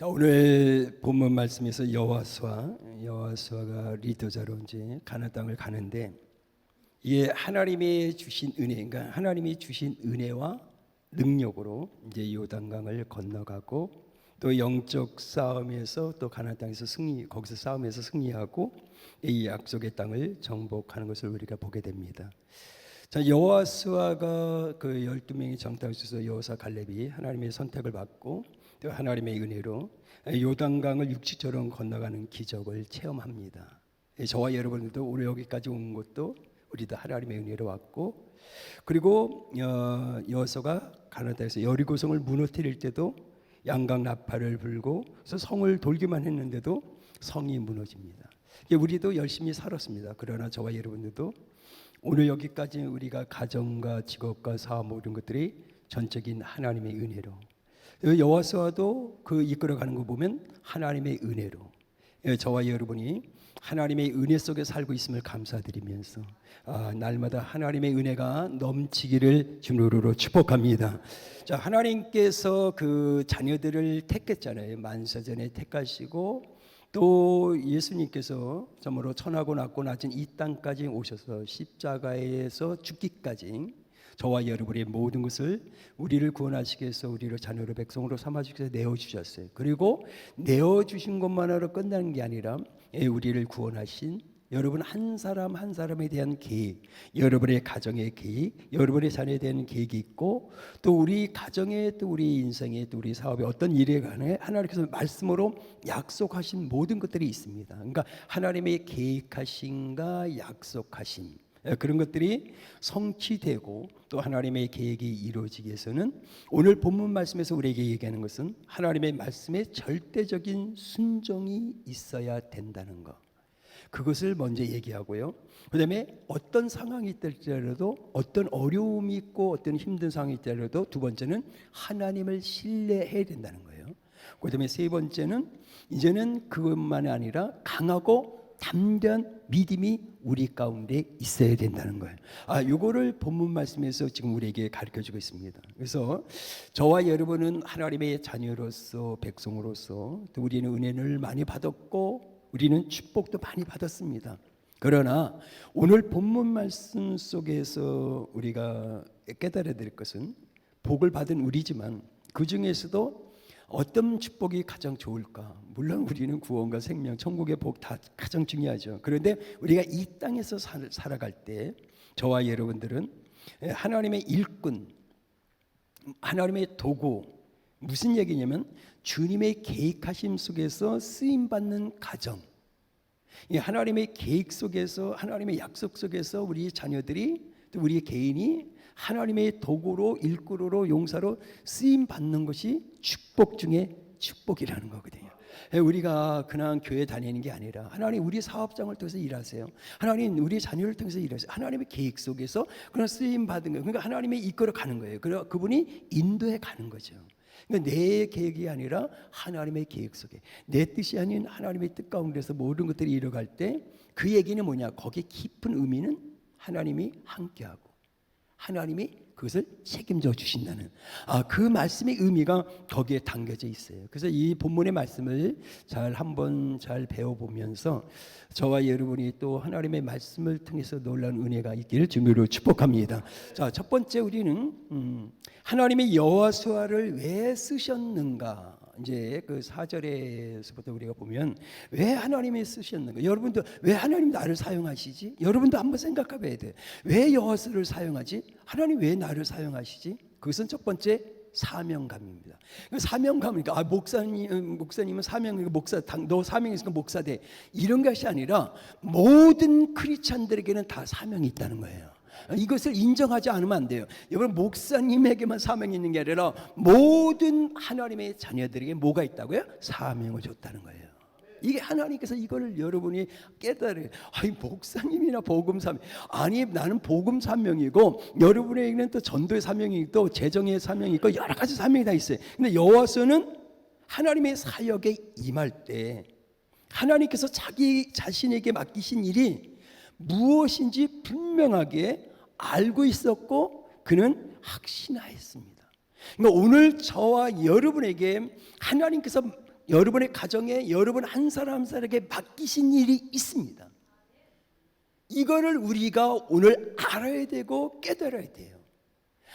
자, 오늘 본문 말씀에서 여호와수아가 리더자로 이제 가나안 땅을 가는데, 이게 하나님이 주신 은혜, 그러니까 하나님이 주신 은혜와 능력으로 이제 요단강을 건너가고, 또 영적 싸움에서 또 가나안 땅에서 거기서 싸움에서 승리하고 이 약속의 땅을 정복하는 것을 우리가 보게 됩니다. 자, 여호와수아가 그 12명의 정탐을 있어서 여호사 갈렙이 하나님의 선택을 받고 또 하나님의 은혜로 요단강을 육지처럼 건너가는 기적을 체험합니다. 저와 여러분들도 오늘 여기까지 온 것도 우리도 하나님의 은혜로 왔고, 그리고 여호사가 가나안 땅에서 여리고성을 무너뜨릴 때도 양강 나팔을 불고 그래서 성을 돌기만 했는데도 성이 무너집니다. 우리도 열심히 살았습니다. 그러나 저와 여러분들도 오늘 여기까지 우리가 가정과 직업과 사업 모든 것들이 전적인 하나님의 은혜로, 여호와수아도 그 이끌어가는 거 보면 하나님의 은혜로, 저와 여러분이 하나님의 은혜 속에 살고 있음을 감사드리면서 날마다 하나님의 은혜가 넘치기를 주님으로 축복합니다. 자, 하나님께서 그 자녀들을 택했잖아요. 만세전에 택하시고 또 예수님께서 참으로 천하고 낮고 낮은 이 땅까지 오셔서 십자가에서 죽기까지 저와 여러분의 모든 것을 우리를 구원하시기 위해서 우리를 자녀로 백성으로 삼아주셔서 내어주셨어요. 그리고 내어주신 것만으로 끝나는 게 아니라 우리를 구원하신 여러분 한 사람 한 사람에 대한 계획, 여러분의 가정의 계획, 여러분의 자녀에 대한 계획이 있고, 또 우리 가정에, 또 우리 인생에, 또 우리 사업에 어떤 일에 관해 하나님께서 말씀으로 약속하신 모든 것들이 있습니다. 그러니까 하나님의 계획하신가 약속하신 그런 것들이 성취되고 또 하나님의 계획이 이루어지기 위해서는 오늘 본문 말씀에서 우리에게 얘기하는 것은 하나님의 말씀에 절대적인 순종이 있어야 된다는 것, 그것을 먼저 얘기하고요. 그 다음에 어떤 상황이 있더라도, 어떤 어려움이 있고 어떤 힘든 상황이 있더라도 두 번째는 하나님을 신뢰해야 된다는 거예요. 그 다음에 세 번째는 이제는 그것만이 아니라 강하고 담대한 믿음이 우리 가운데 있어야 된다는 거예요. 요거를 본문 말씀에서 지금 우리에게 가르쳐주고 있습니다. 그래서 저와 여러분은 하나님의 자녀로서, 백성으로서 또 우리는 은혜를 많이 받았고 우리는 축복도 많이 받았습니다. 그러나 오늘 본문 말씀 속에서 우리가 깨달아야 될 것은 복을 받은 우리지만 그 중에서도 어떤 축복이 가장 좋을까? 물론 우리는 구원과 생명, 천국의 복 다 가장 중요하죠. 그런데 우리가 이 땅에서 살아갈 때 저와 여러분들은 하나님의 일꾼, 하나님의 도구, 무슨 얘기냐면 주님의 계획하심 속에서 쓰임받는 가정, 하나님의 계획 속에서, 하나님의 약속 속에서 우리 자녀들이, 또 우리 개인이 하나님의 도구로, 일꾼으로, 용사로 쓰임받는 것이 축복 중에 축복이라는 거거든요. 우리가 그냥 교회 다니는 게 아니라 하나님 우리 사업장을 통해서 일하세요. 하나님 우리 자녀를 통해서 일하세요. 하나님의 계획 속에서 그런 쓰임받은 거예요. 그러니까 하나님의 이끌어 가는 거예요. 그래서 그분이 인도해 가는 거죠. 그러니까 내 계획이 아니라 하나님의 계획 속에, 내 뜻이 아닌 하나님의 뜻 가운데서 모든 것들이 이뤄갈 때 그 얘기는 뭐냐? 거기에 깊은 의미는 하나님이 함께하고 하나님이 그것을 책임져 주신다는 그 말씀의 의미가 거기에 담겨져 있어요. 그래서 이 본문의 말씀을 한번 잘 배워보면서 저와 여러분이 또 하나님의 말씀을 통해서 놀라운 은혜가 있기를 주님으로 축복합니다. 자, 첫 번째 우리는 하나님의 여호와수아를 왜 쓰셨는가? 이제 그 4절에서부터 우리가 보면 왜 하나님이 쓰셨는가? 여러분도 왜 하나님 나를 사용하시지? 여러분도 한번 생각해봐야 돼. 왜 여호와수아를 사용하지? 하나님 왜 나를 사용하시지? 그것은 첫 번째 사명감입니다. 사명감이니까 목사님은 사명이니까 너 사명이 있으니까 목사 돼, 이런 것이 아니라 모든 크리스찬들에게는 다 사명이 있다는 거예요. 이것을 인정하지 않으면 안 돼요. 여러분, 목사님에게만 사명이 있는 게 아니라 모든 하나님의 자녀들에게 뭐가 있다고요? 사명을 줬다는 거예요. 이게 하나님께서 이걸 여러분이 깨달아요. 목사님이나 복음 사명, 아니 나는 복음 사명이고 여러분에게는 또 전도의 사명이 있고 재정의 사명이 있고 여러 가지 사명이 다 있어요. 근데 여호와서는 하나님의 사역에 임할 때 하나님께서 자기 자신에게 맡기신 일이 무엇인지 분명하게 알고 있었고 그는 확신하였습니다. 그러니까 오늘 저와 여러분에게 하나님께서 여러분의 가정에 여러분 한 사람 한 사람에게 맡기신 일이 있습니다. 이거를 우리가 오늘 알아야 되고 깨달아야 돼요.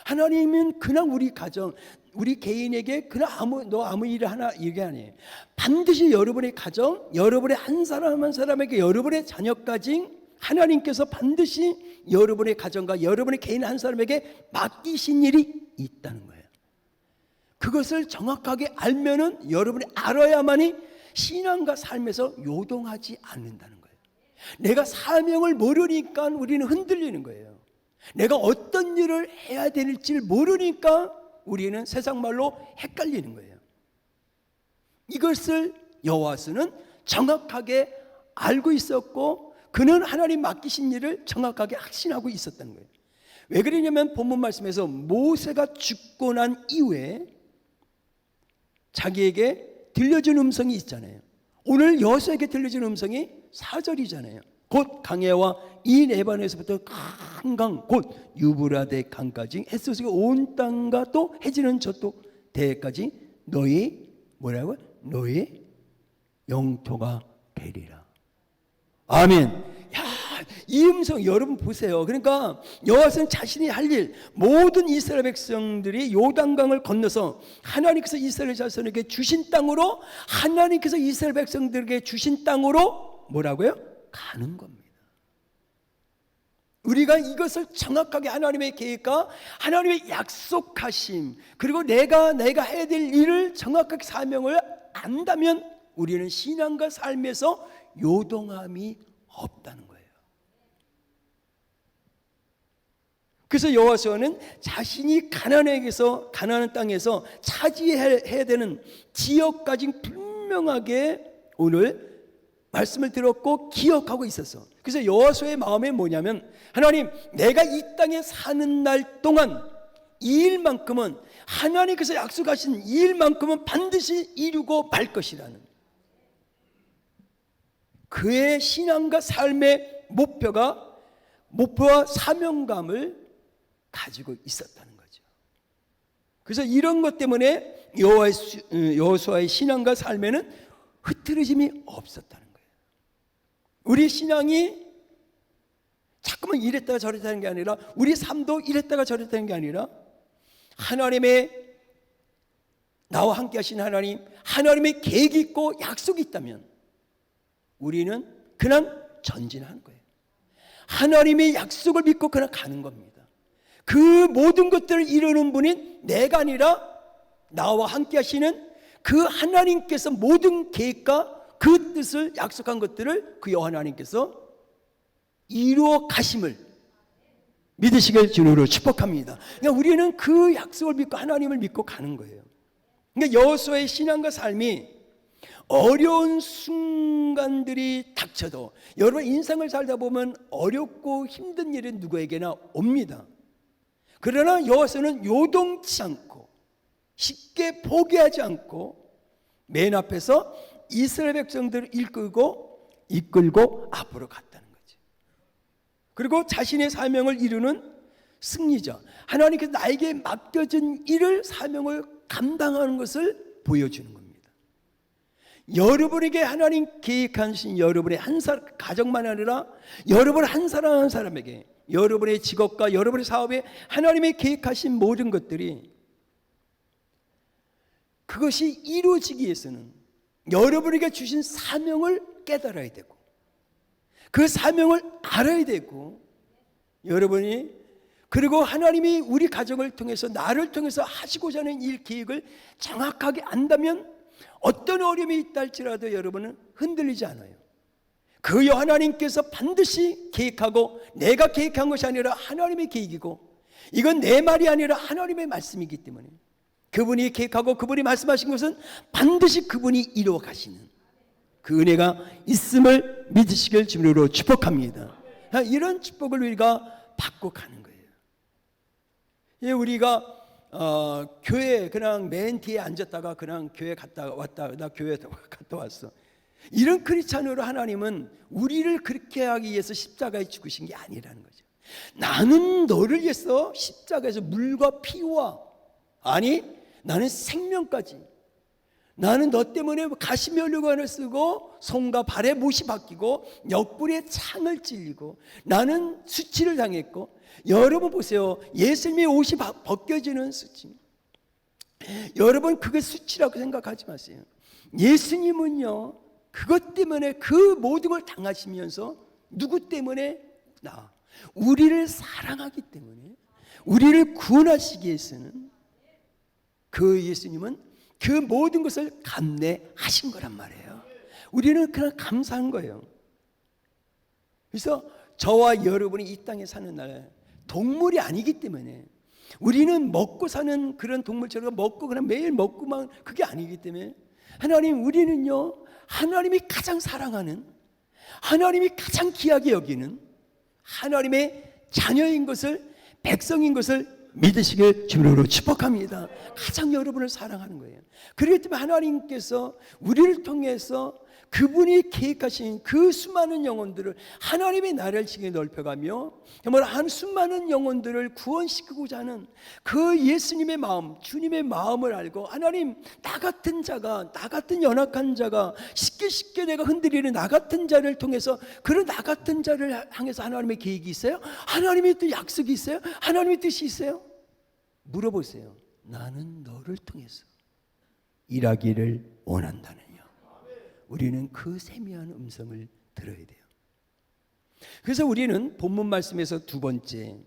하나님은 그냥 우리 가정, 우리 개인에게 그냥 아무 일을 하나 이게 아니에요. 반드시 여러분의 가정, 여러분의 한 사람 한 사람에게, 여러분의 자녀까지 하나님께서 반드시 여러분의 가정과 여러분의 개인 한 사람에게 맡기신 일이 있다는 거예요. 그것을 정확하게 알면은 여러분이 알아야만이 신앙과 삶에서 요동하지 않는다는 거예요. 내가 사명을 모르니까 우리는 흔들리는 거예요. 내가 어떤 일을 해야 될지 모르니까 우리는 세상 말로 헷갈리는 거예요. 이것을 여호와서는 정확하게 알고 있었고 그는 하나님 맡기신 일을 정확하게 확신하고 있었다는 거예요. 왜 그러냐면 본문 말씀에서 모세가 죽고 난 이후에 자기에게 들려준 음성이 있잖아요. 오늘 여호수아에게 들려준 음성이 4절이잖아요. 곧 강해와 이 네반에서부터 큰 강, 곧 유브라데 강까지 햇소스가 온 땅과 또 해지는 저쪽 대까지 너희 뭐라고요? 너희 영토가 되리라. 아멘. 야, 이 음성 여러분 보세요. 그러니까 여호와는 자신이 할 일, 모든 이스라엘 백성들이 요단강을 건너서 하나님께서 이스라엘 자손에게 주신 땅으로, 하나님께서 이스라엘 백성들에게 주신 땅으로 뭐라고요? 가는 겁니다. 우리가 이것을 정확하게 하나님의 계획과 하나님의 약속하심, 그리고 내가 해야 될 일을 정확하게 사명을 안다면 우리는 신앙과 삶에서 요동함이 없다는 거예요. 그래서 여호수아는 자신이 가나안 땅에서 차지해야 되는 지역까지 분명하게 오늘 말씀을 들었고 기억하고 있었어. 그래서 여호수아의 마음에 뭐냐면, 하나님, 내가 이 땅에 사는 날 동안 이 일만큼은, 하나님께서 약속하신 이 일만큼은 반드시 이루고 말 것이라는 그의 신앙과 삶의 목표와 사명감을 가지고 있었다는 거죠. 그래서 이런 것 때문에 여호수아의 신앙과 삶에는 흐트러짐이 없었다는 거예요. 우리 신앙이 자꾸만 이랬다가 저랬다는 게 아니라, 우리 삶도 이랬다가 저랬다는 게 아니라, 하나님의 나와 함께 하신 하나님의 계획이 있고 약속이 있다면 우리는 그냥 전진하는 거예요. 하나님의 약속을 믿고 그냥 가는 겁니다. 그 모든 것들을 이루는 분인 내가 아니라 나와 함께 하시는 그 하나님께서 모든 계획과 그 뜻을 약속한 것들을 그 여호와 하나님께서 이루어 가심을 믿으시길 주님으로 축복합니다. 그러니까 우리는 그 약속을 믿고 하나님을 믿고 가는 거예요. 그러니까 여호수아의 신앙과 삶이 어려운 순간들이 닥쳐도, 여러분 인생을 살다 보면 어렵고 힘든 일은 누구에게나 옵니다. 그러나 여호수아는 요동치 않고 쉽게 포기하지 않고 맨 앞에서 이스라엘 백성들을 이끌고 앞으로 갔다는 거죠. 그리고 자신의 사명을 이루는 승리자, 하나님께서 나에게 맡겨진 일을, 사명을 감당하는 것을 보여주는 겁니다. 여러분에게 하나님 계획하신 여러분의 한 사람, 가정만 아니라 여러분 한 사람 한 사람에게, 여러분의 직업과 여러분의 사업에 하나님의 계획하신 모든 것들이, 그것이 이루어지기 위해서는 여러분에게 주신 사명을 깨달아야 되고 그 사명을 알아야 되고, 여러분이 그리고 하나님이 우리 가정을 통해서, 나를 통해서 하시고자 하는 일 계획을 정확하게 안다면 어떤 어려움이 있다 할지라도 여러분은 흔들리지 않아요. 그 하나님께서 반드시 계획하고, 내가 계획한 것이 아니라 하나님의 계획이고, 이건 내 말이 아니라 하나님의 말씀이기 때문에 그분이 계획하고 그분이 말씀하신 것은 반드시 그분이 이루어 가시는 그 은혜가 있음을 믿으시길 주님으로 축복합니다. 이런 축복을 우리가 받고 가는 거예요. 우리가 교회 그냥 맨 뒤에 앉았다가 그냥 교회 갔다 왔다, 나 교회 갔다 왔어, 이런 크리스찬으로 하나님은 우리를 그렇게 하기 위해서 십자가에 죽으신 게 아니라는 거죠. 나는 너를 위해서 십자가에서 물과 피와, 아니 나는 생명까지, 나는 너 때문에 가시면류관을 쓰고 손과 발에 못이 박히고 옆구리에 창을 찔리고 나는 수치를 당했고. 여러분 보세요. 예수님의 옷이 벗겨지는 수치. 여러분 그게 수치라고 생각하지 마세요. 예수님은요 그것 때문에 그 모든 걸 당하시면서 누구 때문에? 우리를 사랑하기 때문에, 우리를 구원하시기 위해서는 그 예수님은 그 모든 것을 감내하신 거란 말이에요. 우리는 그냥 감사한 거예요. 그래서 저와 여러분이 이 땅에 사는 날 동물이 아니기 때문에, 우리는 먹고 사는 그런 동물처럼 먹고 그냥 매일 먹고만 그게 아니기 때문에, 하나님, 우리는요 하나님이 가장 사랑하는, 하나님이 가장 귀하게 여기는 하나님의 자녀인 것을, 백성인 것을 믿으시길 주님으로 축복합니다. 가장 여러분을 사랑하는 거예요. 그렇기 때문에 하나님께서 우리를 통해서 그분이 계획하신 그 수많은 영혼들을 하나님의 나라를 지게 넓혀가며 정말 한 수많은 영혼들을 구원시키고자 하는 그 예수님의 마음, 주님의 마음을 알고, 하나님, 나 같은 자가, 나 같은 연약한 자가, 쉽게 내가 흔들리는 나 같은 자를 통해서, 그런 나 같은 자를 향해서 하나님의 계획이 있어요? 하나님의 또 약속이 있어요? 하나님의 뜻이 있어요? 물어보세요. 나는 너를 통해서 일하기를 원한다느냐? 우리는 그 세미한 음성을 들어야 돼요. 그래서 우리는 본문 말씀에서 두 번째,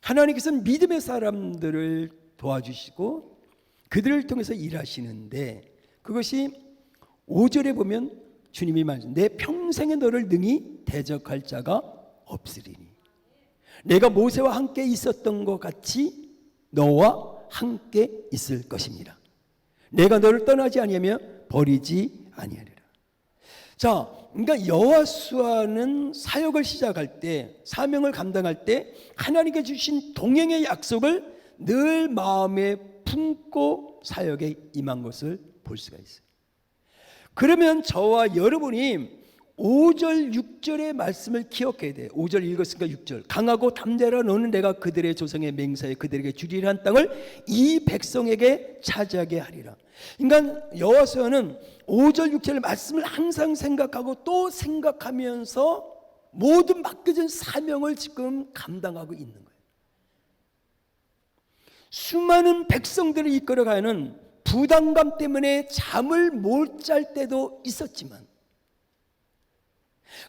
하나님께서는 믿음의 사람들을 도와주시고 그들을 통해서 일하시는데, 그것이 5절에 보면 주님이 말씀, 내 평생에 너를 능히 대적할 자가 없으리니 내가 모세와 함께 있었던 것 같이 너와 함께 있을 것입니다. 내가 너를 떠나지 아니하며 버리지 아니하리라. 자, 그러니까 여호수아는 사역을 시작할 때, 사명을 감당할 때 하나님께 주신 동행의 약속을 늘 마음에 품고 사역에 임한 것을 볼 수가 있어요. 그러면 저와 여러분이 5절 6절의 말씀을 기억해야 돼요. 5절 읽었으니까 6절, 강하고 담대라 너는 내가 그들의 조상의 맹세에 그들에게 주리라 한 땅을 이 백성에게 차지하게 하리라. 그러니까 여호수아는 5절 6절 말씀을 항상 생각하고 또 생각하면서 모든 맡겨진 사명을 지금 감당하고 있는 거예요. 수많은 백성들을 이끌어가는 부담감 때문에 잠을 못 잘 때도 있었지만,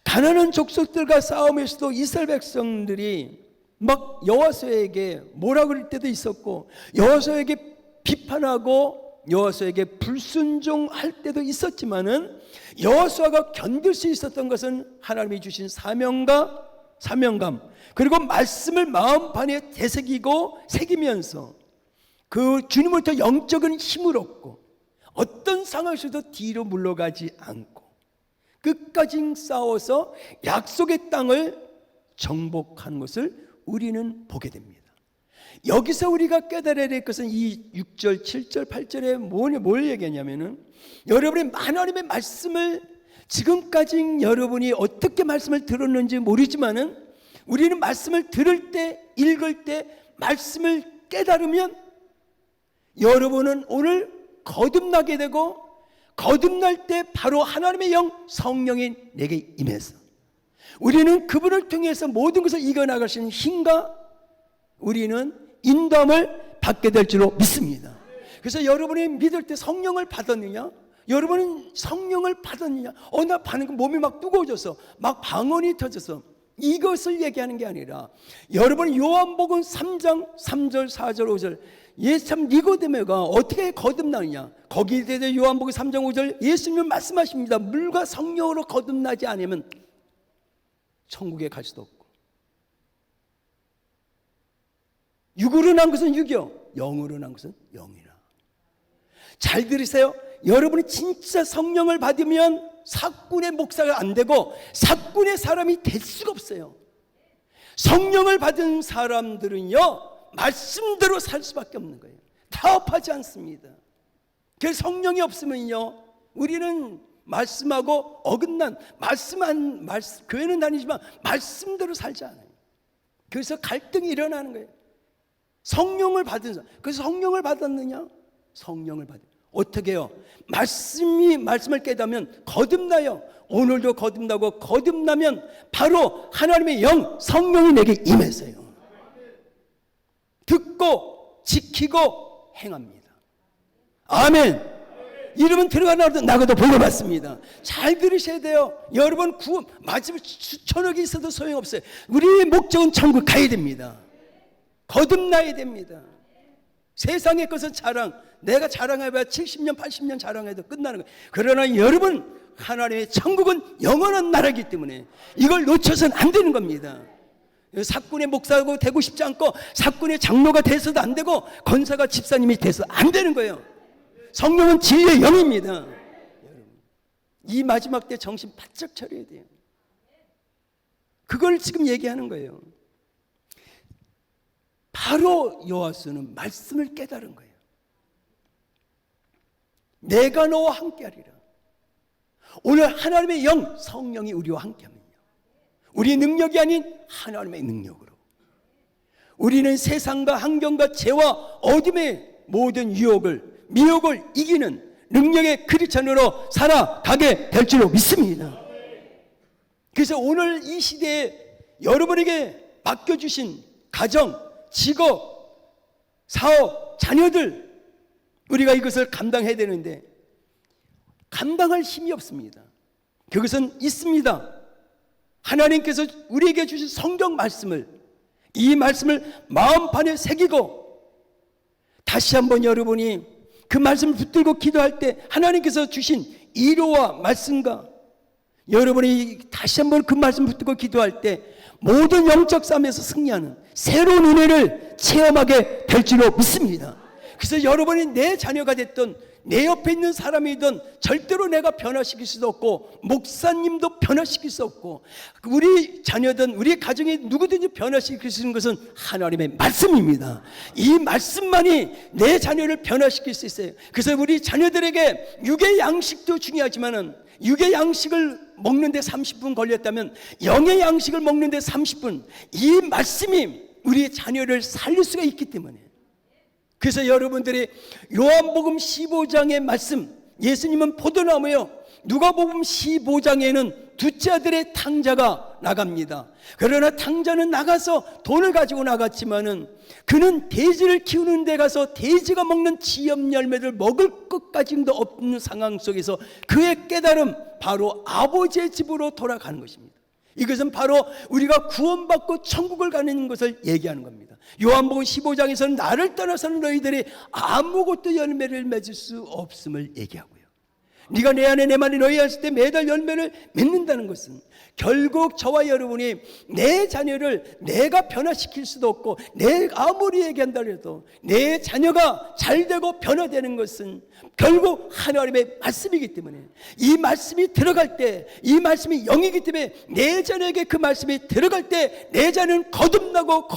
가난한 족속들과 싸움에서도 이스라엘 백성들이 막 여호수아에게 뭐라 그럴 때도 있었고, 여호수아에게 비판하고 여호수아에게 불순종할 때도 있었지만은, 여호수아가 견딜 수 있었던 것은 하나님이 주신 사명감, 그리고 말씀을 마음판에 되새기고 새기면서 그 주님으로부터 영적인 힘을 얻고 어떤 상황에서도 뒤로 물러가지 않고 끝까지 싸워서 약속의 땅을 정복한 것을 우리는 보게 됩니다. 여기서 우리가 깨달아야 될 것은 이 6절, 7절, 8절에 뭘 얘기하냐면은, 여러분이 하나님의 말씀을 지금까지 여러분이 어떻게 말씀을 들었는지 모르지만은, 우리는 말씀을 들을 때, 읽을 때 말씀을 깨달으면 여러분은 오늘 거듭나게 되고, 거듭날 때 바로 하나님의 영, 성령이 내게 임해서 우리는 그분을 통해서 모든 것을 이겨나갈 수 있는 힘과 우리는 인도함을 받게 될 줄로 믿습니다. 그래서 여러분이 믿을 때 성령을 받았느냐? 여러분은 성령을 받았느냐? 어느 날 받는 몸이 막 뜨거워져서 막 방언이 터져서, 이것을 얘기하는 게 아니라, 여러분 요한복음 3장 3절 4절 5절 참 니고데모가 어떻게 거듭나느냐? 거기에 대해서 요한복음 3장 5절 예수님은 말씀하십니다. 물과 성령으로 거듭나지 않으면 천국에 갈 수도 없고, 육으로 난 것은 육이요, 영으로 난 것은 영이라. 잘 들으세요. 여러분이 진짜 성령을 받으면 사꾼의 목사가 안 되고 사꾼의 사람이 될 수가 없어요. 성령을 받은 사람들은요 말씀대로 살 수밖에 없는 거예요. 타협하지 않습니다. 그래서 성령이 없으면요 우리는 말씀하고 어긋난 교회는 다니지만 말씀대로 살지 않아요. 그래서 갈등이 일어나는 거예요. 성령을 받은 사람. 그래서 성령을 받았느냐? 성령을 받은. 어떻게 해요? 말씀을 깨닫으면 거듭나요. 오늘도 거듭나고 거듭나면 바로 하나님의 영 성령이 내게 임해서요. 듣고 지키고 행합니다. 아멘. 여러분 나가도 복을 받습니다. 잘 들으셔야 돼요. 여러분 구원 마지막 수천억이 있어도 소용없어요. 우리의 목적은 천국 가야 됩니다. 거듭나야 됩니다. 세상의 것은 내가 자랑해봐야 70년 80년 자랑해도 끝나는 거예요. 그러나 여러분 하나님의 천국은 영원한 나라이기 때문에 이걸 놓쳐서는 안 되는 겁니다. 사꾼의 목사가 되고 싶지 않고 사꾼의 장로가 돼서도 안 되고 권사가 집사님이 돼서 안 되는 거예요. 성령은 진리의 영입니다. 이 마지막 때 정신 바짝 차려야 돼요. 그걸 지금 얘기하는 거예요. 바로 여호와서는 말씀을 깨달은 거예요. 내가 너와 함께하리라. 오늘 하나님의 영 성령이 우리와 함께합니다. 우리 능력이 아닌 하나님의 능력으로 우리는 세상과 환경과 죄와 어둠의 모든 미혹을 이기는 능력의 크리스찬으로 살아가게 될 줄로 믿습니다. 그래서 오늘 이 시대에 여러분에게 맡겨주신 가정, 직업, 사업, 자녀들 우리가 이것을 감당해야 되는데 감당할 힘이 없습니다. 그것은 있습니다. 하나님께서 우리에게 주신 성경 말씀을 이 말씀을 마음판에 새기고 다시 한번 여러분이 그 말씀을 붙들고 기도할 때 하나님께서 주신 위로와 말씀과 여러분이 다시 한번 그 말씀을 붙들고 기도할 때 모든 영적 싸움에서 승리하는 새로운 은혜를 체험하게 될 줄로 믿습니다. 그래서 여러분이 내 자녀가 됐든 내 옆에 있는 사람이든 절대로 내가 변화시킬 수도 없고 목사님도 변화시킬 수 없고 우리 자녀든 우리 가정이 누구든지 변화시킬 수 있는 것은 하나님의 말씀입니다. 이 말씀만이 내 자녀를 변화시킬 수 있어요. 그래서 우리 자녀들에게 육의 양식도 중요하지만은 육의 양식을 먹는데 30분 걸렸다면 영의 양식을 먹는데 30분 이 말씀이 우리 자녀를 살릴 수가 있기 때문에 그래서 여러분들이 요한복음 15장의 말씀 예수님은 포도나무요 누가복음 15장에는 둘째 아들의 탕자가 나갑니다. 그러나 탕자는 나가서 돈을 가지고 나갔지만은 그는 돼지를 키우는 데 가서 돼지가 먹는 지엽 열매를 먹을 것까지도 없는 상황 속에서 그의 깨달음 바로 아버지의 집으로 돌아가는 것입니다. 이것은 바로 우리가 구원받고 천국을 가는 것을 얘기하는 겁니다. 요한복음 15장에서는 나를 떠나서는 너희들이 아무것도 열매를 맺을 수 없음을 얘기하고요. 네가 내 안에 내 말이 너희 안에 있을 때 매달 열매를 맺는다는 것은 결국 저와 여러분이 내 자녀를 내가 변화시킬 수도 없고 내가 아무리 얘기한다 해도 내 자녀가 잘되고 변화되는 것은 결국 하나님의 말씀이기 때문에 이 말씀이 들어갈 때 이 말씀이 영이기 때문에 내 자녀에게 그 말씀이 들어갈 때 내 자녀는 거듭나고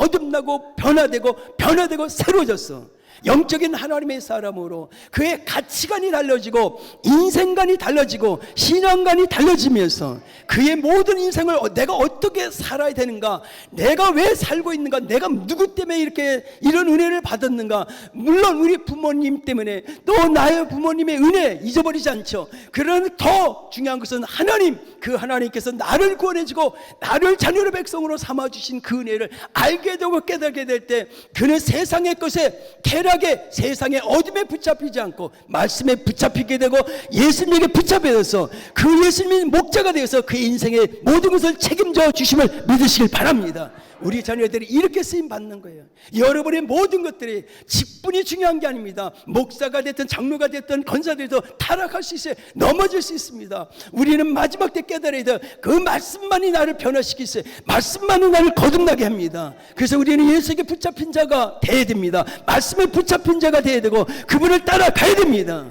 변화되고 새로워졌어. 영적인 하나님의 사람으로 그의 가치관이 달라지고 인생관이 달라지고 신앙관이 달라지면서 그의 모든 인생을 내가 어떻게 살아야 되는가, 내가 왜 살고 있는가, 내가 누구 때문에 이렇게 이런 은혜를 받았는가. 물론 우리 부모님 때문에 또 나의 부모님의 은혜 잊어버리지 않죠. 그러나 더 중요한 것은 하나님, 그 하나님께서 나를 구원해주고 나를 자녀의 백성으로 삼아주신 그 은혜를 알게 되고 깨닫게 될 때 그는 세상의 것에 쾌락에 세상의 어둠에 붙잡히지 않고 말씀에 붙잡히게 되고 예수님에게 붙잡혀서 그 예수님의 목자가 되어서 그 인생의 모든 것을 책임져 주심을 믿으시길 바랍니다. 우리 자녀들이 이렇게 쓰임 받는 거예요. 여러분의 모든 것들이 직분이 중요한 게 아닙니다. 목사가 됐든 장로가 됐든 권사들도 타락할 수 있어요. 넘어질 수 있습니다. 우리는 마지막 때 깨달아야 돼요. 그 말씀만이 나를 변화시키세요. 말씀만이 나를 거듭나게 합니다. 그래서 우리는 예수에게 붙잡힌 자가 돼야 됩니다. 말씀에 붙잡힌 자가 돼야 되고 그분을 따라가야 됩니다.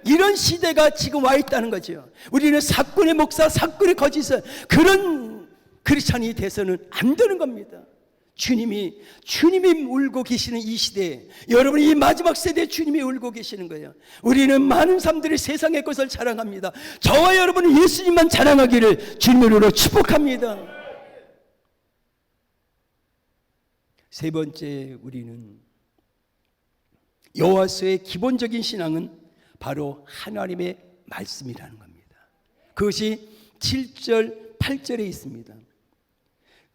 이런 시대가 지금 와 있다는 거죠. 우리는 사꾼의 목사, 사꾼의 거짓을 그런 크리스찬이 돼서는 안 되는 겁니다. 주님이 울고 계시는 이 시대에 여러분이 이 마지막 세대에 주님이 울고 계시는 거예요. 우리는 많은 사람들이 세상의 것을 자랑합니다. 저와 여러분은 예수님만 자랑하기를 주님으로 축복합니다. 세 번째, 우리는 여호와서의 기본적인 신앙은 바로 하나님의 말씀이라는 겁니다. 그것이 7절 8절에 있습니다.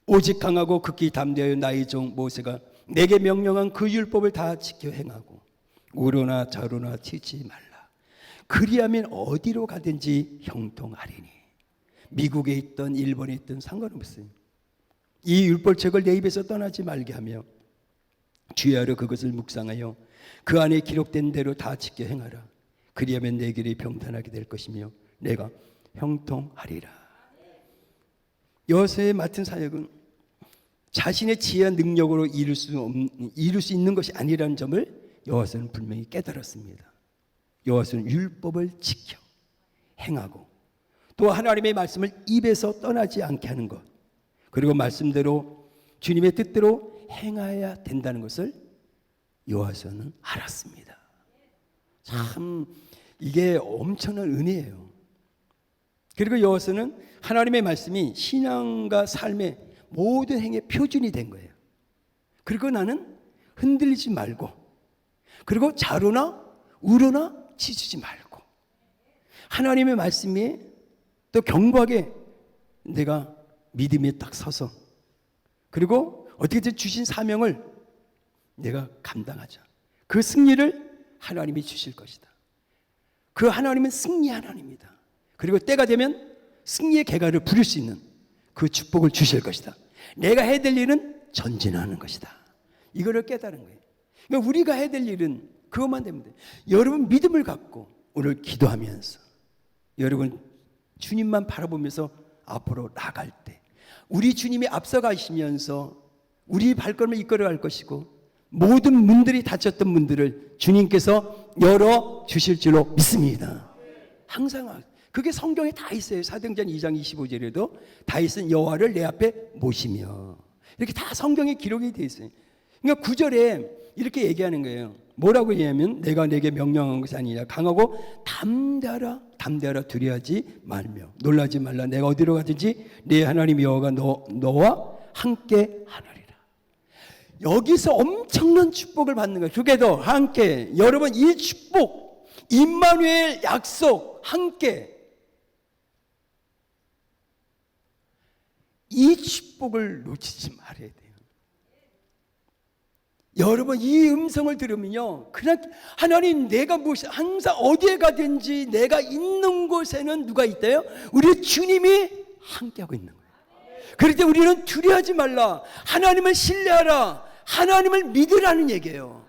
오직 강하고 극히 담대하여 나의 종 모세가 내게 명령한 그 율법을 다 지켜 행하고 우로나 좌로나 치지 말라. 그리하면 어디로 가든지 형통하리니. 미국에 있든 일본에 있든 상관없어요. 이 율법책을 내 입에서 떠나지 말게 하며 주야로 그것을 묵상하여 그 안에 기록된 대로 다 지켜 행하라. 그리하면 내 길이 평탄하게 될 것이며 내가 형통하리라. 여호수아의 맡은 사역은 자신의 지혜와 능력으로 이룰 수 있는 것이 아니라는 점을 여호수아는 분명히 깨달았습니다. 여호수아는 율법을 지켜 행하고 또 하나님의 말씀을 입에서 떠나지 않게 하는 것, 그리고 말씀대로 주님의 뜻대로 행해야 된다는 것을 여호수아는 알았습니다. 참 이게 엄청난 은혜예요. 그리고 여호수아는 하나님의 말씀이 신앙과 삶의 모든 행의 표준이 된 거예요. 그리고 나는 흔들리지 말고, 그리고 좌로나 우로나 치주지 말고, 하나님의 말씀이 또 견고하게 내가 믿음에 딱 서서, 그리고 어떻게든 주신 사명을 내가 감당하자. 그 승리를 하나님이 주실 것이다. 그 하나님은 승리 하나님이다. 그리고 때가 되면 승리의 계가를 부릴 수 있는 그 축복을 주실 것이다. 내가 해야 될 일은 전진하는 것이다. 이거를 깨달은 거예요. 그러니까 우리가 해야 될 일은 그것만 되면 돼요. 여러분 믿음을 갖고 오늘 기도하면서 여러분 주님만 바라보면서 앞으로 나갈 때 우리 주님이 앞서가시면서 우리 발걸음을 이끌어갈 것이고 모든 문들이 닫혔던 문들을 주님께서 열어주실 줄로 믿습니다. 항상 그게 성경에 다 있어요. 사도행전 2장 25절에도 다윗은 여호와를 내 앞에 모시며, 이렇게 다 성경에 기록이 되어 있어요. 그러니까 9절에 이렇게 얘기하는 거예요. 뭐라고 얘기하면 내가 내게 명령한 것이 아니냐, 강하고 담대하라, 담대하라, 두려워하지 말며 놀라지 말라. 내가 어디로 가든지 네 하나님 여호와가 너와 함께 하느니라. 여기서 엄청난 축복을 받는 거예요. 그게도 함께, 여러분 이 축복, 임마누엘 약속, 함께, 이 축복을 놓치지 말아야 돼요. 여러분 이 음성을 들으면요, 그냥 하나님 내가 무엇이 항상 어디에 가든지 내가 있는 곳에는 누가 있대요? 우리 주님이 함께하고 있는 거예요. 그럴 때 우리는 두려워하지 말라, 하나님을 신뢰하라, 하나님을 믿으라는 얘기예요.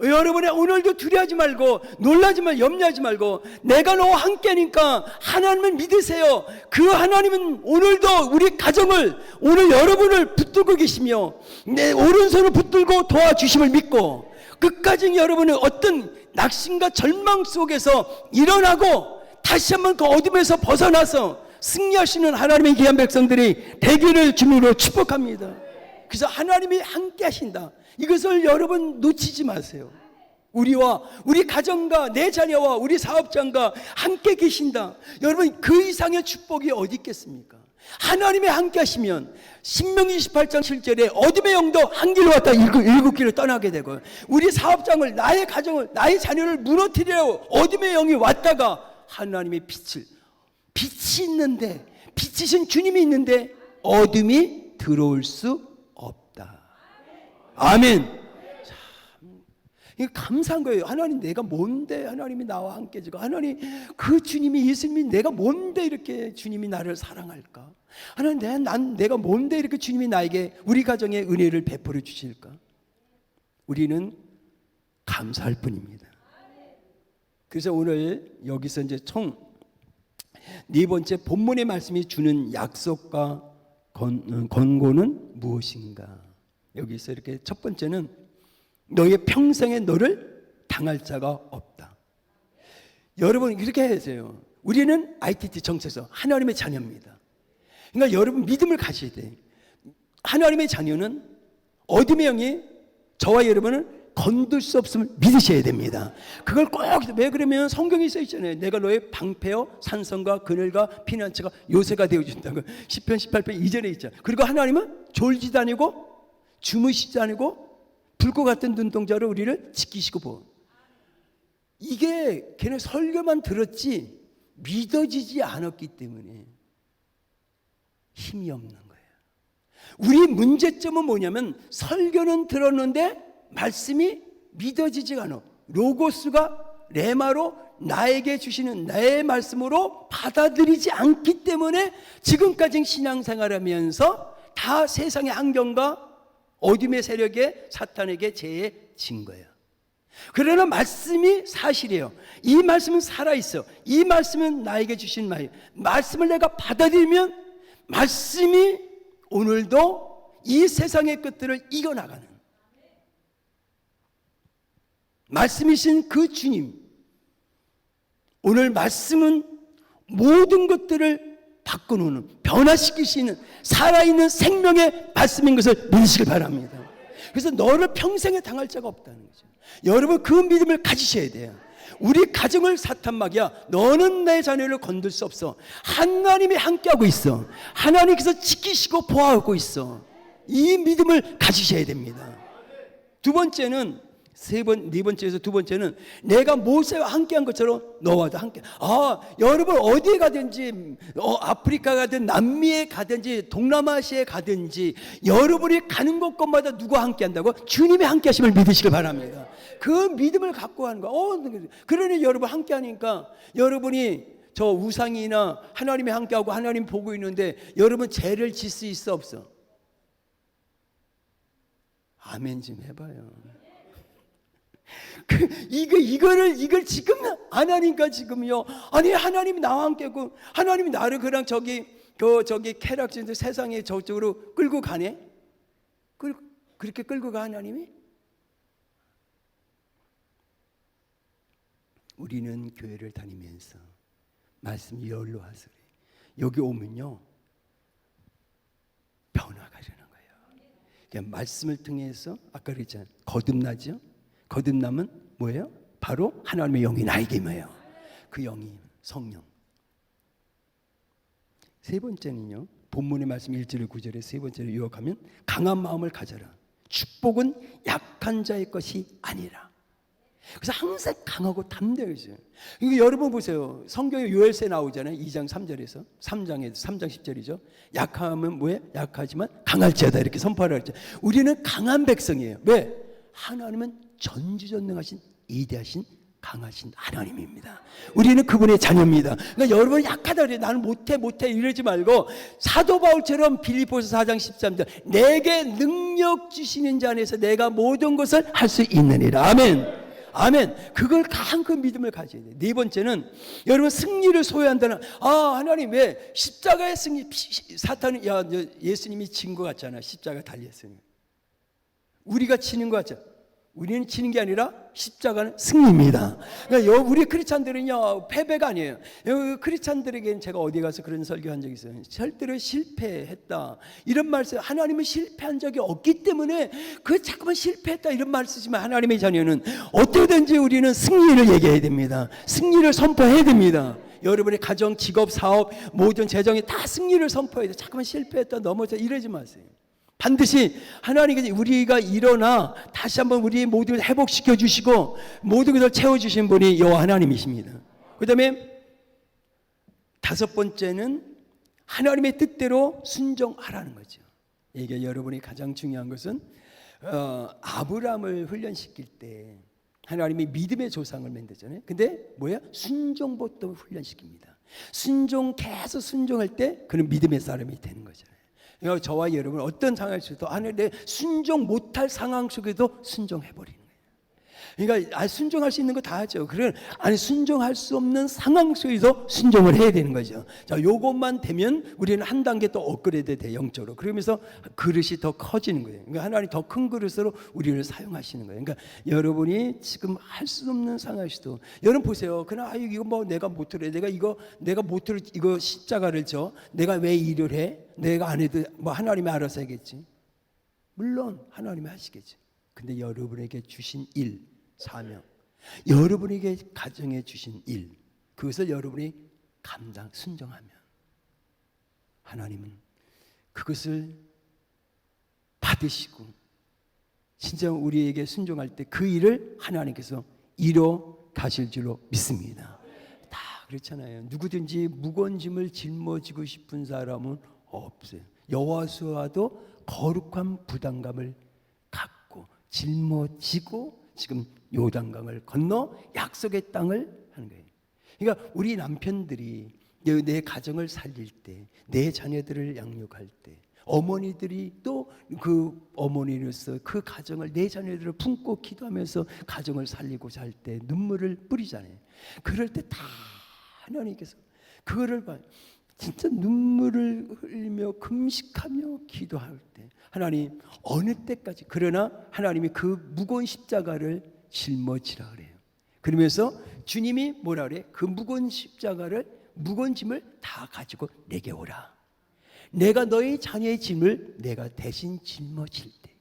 여러분의 오늘도 두려워하지 말고 놀라지 말고 염려하지 말고 내가 너와 함께니까 하나님을 믿으세요. 그 하나님은 오늘도 우리 가정을, 오늘 여러분을 붙들고 계시며 내 오른손을 붙들고 도와주심을 믿고 끝까지 여러분의 어떤 낙심과 절망 속에서 일어나고 다시 한번 그 어둠에서 벗어나서 승리하시는 하나님의 귀한 백성들이 되기를 주님으로 축복합니다. 그래서 하나님이 함께 하신다. 이것을 여러분 놓치지 마세요. 우리와 우리 가정과 내 자녀와 우리 사업장과 함께 계신다. 여러분 그 이상의 축복이 어디 있겠습니까? 하나님이 함께 하시면 신명기 28장 7절에 어둠의 영도 한 길로 왔다 일곱 길로 떠나게 되고, 우리 사업장을, 나의 가정을, 나의 자녀를 무너뜨리려 어둠의 영이 왔다가 하나님의 빛이 있는데, 빛이신 주님이 있는데 어둠이 들어올 수 없다. 아멘. 참, 이거 감사한 거예요. 하나님 내가 뭔데 하나님이 나와 함께 지고, 하나님 그 주님이, 예수님이 내가 뭔데 이렇게 주님이 나를 사랑할까? 하나님 내가 뭔데 이렇게 주님이 나에게 우리 가정에 은혜를 베풀어 주실까? 우리는 감사할 뿐입니다. 그래서 오늘 여기서 이제 총 네 번째 본문의 말씀이 주는 약속과 권고는 무엇인가? 여기서 이렇게 첫 번째는 너의 평생에 너를 당할 자가 없다. 여러분 이렇게 해야 돼요. 우리는 ITT 정체서 하나님의 자녀입니다. 그러니까 여러분 믿음을 가져야 돼. 하나님의 자녀는 어둠의 영이 저와 여러분을 건들 수 없음을 믿으셔야 됩니다. 그걸 꼭, 왜 그러면 성경에 써 있잖아요. 내가 너의 방패요 산성과 그늘과 피난처가 요새가 되어준다고 시편 18편 2절에 있잖아요. 그리고 하나님은 졸지도 아니고 주무시지도 아니고 불꽃 같은 눈동자로 우리를 지키시고 보호. 이게 걔네 설교만 들었지 믿어지지 않았기 때문에 힘이 없는 거예요. 우리 문제점은 뭐냐면 설교는 들었는데 말씀이 믿어지지가 않아. 로고스가 레마로 나에게 주시는 내 말씀으로 받아들이지 않기 때문에 지금까지 신앙생활하면서 다 세상의 환경과 어둠의 세력에 사탄에게 제해진 거예요. 그러나 말씀이 사실이에요. 이 말씀은 살아있어. 이 말씀은 나에게 주신 말씀을 내가 받아들이면 말씀이 오늘도 이 세상의 것들을 이겨나가는 말씀이신 그 주님, 오늘 말씀은 모든 것들을 바꿔놓는, 변화시킬 수 있는 살아있는 생명의 말씀인 것을 믿으시길 바랍니다. 그래서 너를 평생에 당할 자가 없다는 거죠. 여러분 그 믿음을 가지셔야 돼요. 우리 가정을 사탄막이야. 너는 내 자녀를 건들 수 없어. 하나님이 함께하고 있어. 하나님께서 지키시고 보호하고 있어. 이 믿음을 가지셔야 됩니다. 두 번째는 네 번째에서 두 번째는 내가 모세와 함께한 것처럼 너와도 함께. 여러분 어디에 가든지 아프리카 가든 남미에 가든지 동남아시아에 가든지 여러분이 가는 곳곳마다 누가 함께한다고? 주님이 함께하심을 믿으시길 바랍니다. 그 믿음을 갖고 하는 거야. 그러니 여러분 함께하니까 여러분이 저 우상이나 하나님이 함께하고 하나님 보고 있는데 여러분 죄를 질 수 있어 없어? 아멘 좀 해봐요. 이걸 지금 안 하니까 지금요. 아니 하나님이 나와 함께고 하나님이 나를 그냥 저기 캐락진들 세상에 저쪽으로 끌고 가네. 그렇게 끌고 가 하나님이? 우리는 교회를 다니면서 말씀이 열로 하서 여기 오면요 변화가 되는 거예요. 그러니까 말씀을 통해서 아까 그랬잖아요. 거듭나죠. 거듭남은 뭐예요? 바로 하나님의 영이 나에게 임해요. 그 영이 성령. 세 번째는요. 본문의 말씀 1절 9절에 세 번째로 요약하면 강한 마음을 가져라. 축복은 약한 자의 것이 아니라. 그래서 항상 강하고 담대해져요. 이거 여러분 보세요. 성경에 요엘서에 나오잖아요. 2장 3절에서 3장 10절이죠. 약하면 뭐예요? 약하지만 강할지어다 이렇게 선포하라 그랬죠. 우리는 강한 백성이에요. 왜? 하나님은 전지전능하신 위대하신 강하신 하나님입니다. 우리는 그분의 자녀입니다. 그러니까 여러분 약하다 그래. 나는 못해 이러지 말고 사도 바울처럼 빌립보서 4장 13절 내게 능력 주시는 자 안에서 내가 모든 것을 할 수 있느니라. 아멘. 아멘. 그걸 강한 그 믿음을 가져야 돼요. 네 번째는 여러분 승리를 소유한다는 하나님 왜 십자가의 승리 사탄은 예수님이 진 것 같잖아. 십자가 달렸으니 우리가 치는 것 같죠. 우리는 치는 게 아니라 십자가는 승리입니다. 그러니까 우리 크리스찬들은요 패배가 아니에요. 크리스찬들에게는 제가 어디 가서 그런 설교한 적이 있어요. 절대로 실패했다 이런 말씀. 하나님은 실패한 적이 없기 때문에 자꾸만 실패했다 이런 말 쓰지만 하나님의 자녀는 어떻게든지 우리는 승리를 얘기해야 됩니다. 승리를 선포해야 됩니다. 여러분의 가정, 직업, 사업, 모든 재정에 다 승리를 선포해야 돼요. 자꾸만 실패했다 넘어져 이러지 마세요. 반드시 하나님께서 우리가 일어나 다시 한번 우리의 모든 것을 회복시켜 주시고 모든 것을 채워주신 분이 여호와 하나님이십니다. 그 다음에 다섯 번째는 하나님의 뜻대로 순종하라는 거죠. 이게 여러분이 가장 중요한 것은 아브라함을 훈련시킬 때 하나님이 믿음의 조상을 만들잖아요. 근데 뭐야? 순종부터 훈련시킵니다. 계속 순종할 때 그는 믿음의 사람이 되는 거잖아요. 저와 여러분 어떤 상황 속에도 내 순종 못할 상황 속에도 순종해버리는 거예요. 그러니까 순종할 수 있는 거 다 하죠. 순종할 수 없는 상황 속에서 순종을 해야 되는 거죠. 자, 요것만 되면 우리는 한 단계 또 업그레이드 돼 영적으로. 그러면서 그릇이 더 커지는 거예요. 그러니까 하나님 더 큰 그릇으로 우리를 사용하시는 거예요. 그러니까 여러분이 지금 할 수 없는 상황에서도 여러분 보세요. 그냥 이거 뭐 내가 못해. 내가 못해. 이거 십자가를 져. 내가 왜 일을 해? 내가 안 해도 뭐 하나님이 알아서 하겠지. 물론 하나님이 하시겠지. 근데 여러분에게 주신 일, 사명, 여러분에게 가정에 주신 일, 그것을 여러분이 순종하면 하나님은 그것을 받으시고 진짜 우리에게 순종할 때 그 일을 하나님께서 이뤄 가실 줄로 믿습니다. 다 그렇잖아요. 누구든지 무거운 짐을 짊어지고 싶은 사람은 없어요. 여호수아도 거룩한 부담감을 갖고 짊어지고 지금 요단강을 건너 약속의 땅을 하는 거예요. 그러니까 우리 남편들이 내 가정을 살릴 때, 내 자녀들을 양육할 때, 어머니들이 또 그 어머니로서 그 가정을, 내 자녀들을 품고 기도하면서 가정을 살리고자 할 때 눈물을 뿌리잖아요. 그럴 때 다 하나님께서 그거를 봐요. 진짜 눈물을 흘리며 금식하며 기도할 때 하나님 어느 때까지, 그러나 하나님이 그 무거운 십자가를 짊어지라 그래요. 그러면서 주님이 뭐라 그래? 그 무거운 십자가를, 무거운 짐을 다 가지고 내게 오라. 내가 너희 자녀의 짐을 내가 대신 짊어질 때,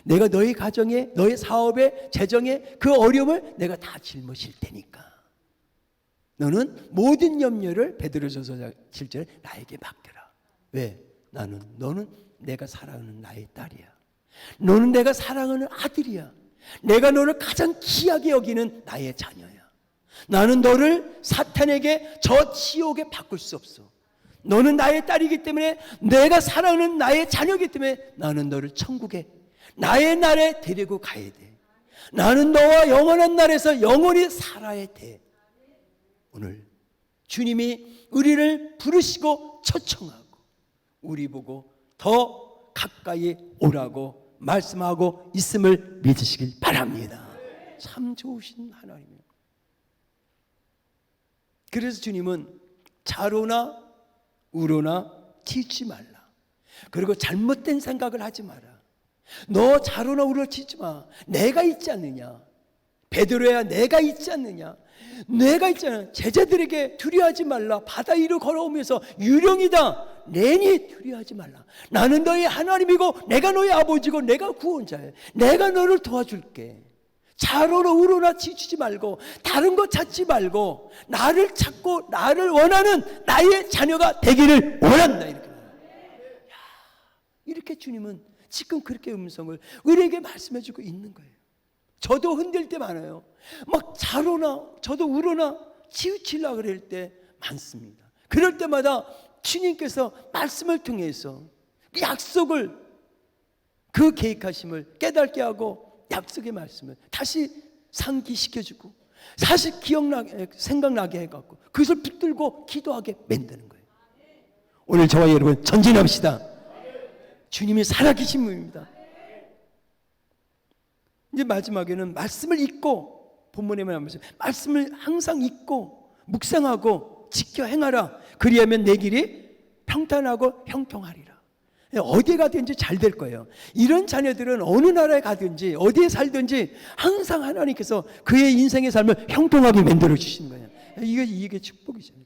내가 너희 가정에, 너희 사업에, 재정에 그 어려움을 내가 다 짊어질 테니까 너는 모든 염려를, 베드로전서 7절에 나에게 맡겨라. 왜? 너는 내가 사랑하는 나의 딸이야. 너는 내가 사랑하는 아들이야. 내가 너를 가장 귀하게 여기는 나의 자녀야. 나는 너를 사탄에게 저 지옥에 바꿀 수 없어. 너는 나의 딸이기 때문에, 내가 사랑하는 나의 자녀이기 때문에 나는 너를 천국에, 나의 날에 데리고 가야 돼. 나는 너와 영원한 날에서 영원히 살아야 돼. 오늘 주님이 우리를 부르시고 초청하고 우리 보고 더 가까이 오라고 말씀하고 있음을 믿으시길 바랍니다. 참 좋으신 하나님이에요. 그래서 주님은 자로나 우로나 치지 말라. 그리고 잘못된 생각을 하지 마라. 너 자로나 우로나 치지 마. 내가 있지 않느냐. 베드로야, 내가 있지 않느냐. 내가 있잖아. 제자들에게 두려워하지 말라. 바다 위로 걸어오면서 유령이다. 내니 두려워하지 말라. 나는 너의 하나님이고 내가 너의 아버지고 내가 구원자야. 내가 너를 도와줄게. 자로나 우로나 치우치지 말고 다른 거 찾지 말고 나를 찾고 나를 원하는 나의 자녀가 되기를 원한다. 이렇게 주님은 지금 그렇게 음성을 우리에게 말씀해주고 있는 거예요. 저도 흔들 때 많아요. 막 자로나 저도 우로나 치우치려고 그럴 때 많습니다. 그럴 때마다 주님께서 말씀을 통해서 약속을, 그 계획하심을 깨닫게 하고 약속의 말씀을 다시 상기시켜주고 다시 생각나게 해갖고 그것을 붙들고 기도하게 만드는 거예요. 오늘 저와 여러분 전진합시다. 주님이 살아계신 분입니다. 이제 마지막에는 말씀을 읽고, 본문에 말씀을 항상 읽고 묵상하고 지켜 행하라. 그리하면 내 길이 평탄하고 형통하리라. 어디에 가든지 잘 될 거예요. 이런 자녀들은 어느 나라에 가든지 어디에 살든지 항상 하나님께서 그의 인생의 삶을 형통하게 만들어 주시는 거예요. 이게 축복이잖아요.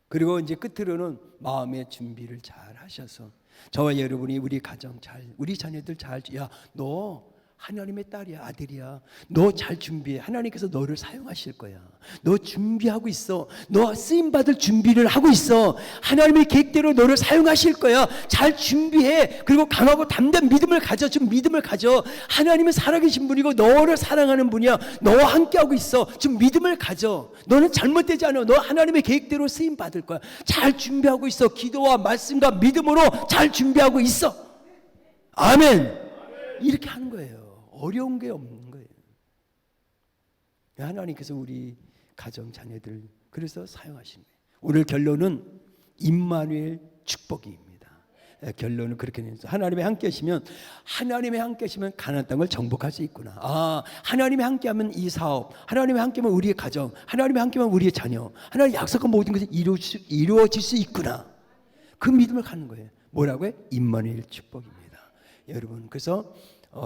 그리고 이제 끝으로는 마음의 준비를 잘 하셔서 저와 여러분이 우리 가정 잘, 우리 자녀들 잘, 야, 너 하나님의 딸이야, 아들이야. 너 잘 준비해. 하나님께서 너를 사용하실 거야. 너 준비하고 있어. 너 쓰임받을 준비를 하고 있어. 하나님의 계획대로 너를 사용하실 거야. 잘 준비해. 그리고 강하고 담대한 믿음을 가져. 좀 믿음을 가져. 하나님은 살아계신 분이고 너를 사랑하는 분이야. 너와 함께하고 있어. 좀 믿음을 가져. 너는 잘못되지 않아. 너 하나님의 계획대로 쓰임받을 거야. 잘 준비하고 있어. 기도와 말씀과 믿음으로 잘 준비하고 있어. 아멘. 이렇게 하는 거예요. 어려운 게 없는 거예요. 하나님께서 우리 가정 자녀들 그래서 사용하시는 거예요. 오늘 결론은 임마누엘 축복입니다. 결론은 그렇게 되죠. 하나님이 함께 하시면, 하나님이 함께 하시면 가나안 땅을 정복할 수 있구나. 아, 하나님이 함께하면 이 사업, 하나님이 함께하면 우리의 가정, 하나님이 함께하면 우리의 자녀, 하나님 약속한 모든 것이 이루어질 수 있구나. 그 믿음을 갖는 거예요. 뭐라고요? 임마누엘 축복입니다. 여러분, 그래서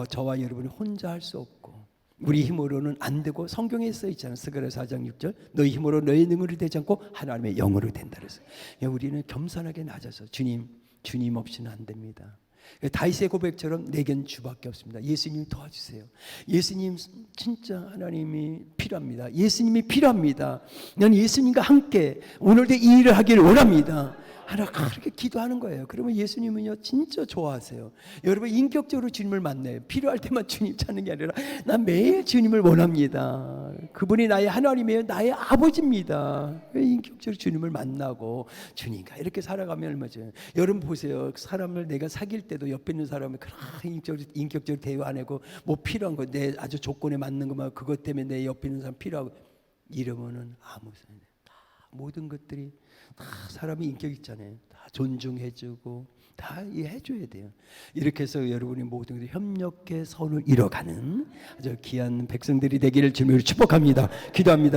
저와 여러분이 혼자 할 수 없고 우리 힘으로는 안 되고, 성경에 써 있잖아요. 스가랴서 4장 6절 너희 힘으로 너희 능력이 되지 않고 하나님의 영으로 된다 그래서 우리는 겸손하게 낮아서 주님 없이는 안 됩니다. 다윗의 고백처럼 내겐 주밖에 없습니다. 예수님 도와주세요. 예수님 진짜 하나님이 필요합니다. 예수님이 필요합니다. 난 예수님과 함께 오늘도 이 일을 하기를 원합니다. 하나 그렇게 기도하는 거예요. 그러면 예수님은요 진짜 좋아하세요. 여러분 인격적으로 주님을 만나요. 필요할 때만 주님 찾는 게 아니라 난 매일 주님을 원합니다. 그분이 나의 하나님이에요. 나의 아버지입니다. 인격적으로 주님을 만나고 주님과 이렇게 살아가면 얼마죠. 여러분 보세요. 사람을 내가 사귈 때도 옆에 있는 사람을 그렇게 인격적으로 대화 안 하고 뭐 필요한 거 내 아주 조건에 맞는 것만 그것 때문에 내 옆에 있는 사람 필요하고 이러면은 아무 소용 없어요. 모든 것들이 다 사람이 인격 있잖아요. 다 존중해주고 다 이해해줘야 돼요. 이렇게 해서 여러분이 모든 것들 협력의 선을 이뤄가는 아주 귀한 백성들이 되기를 주님으로 축복합니다. 기도합니다.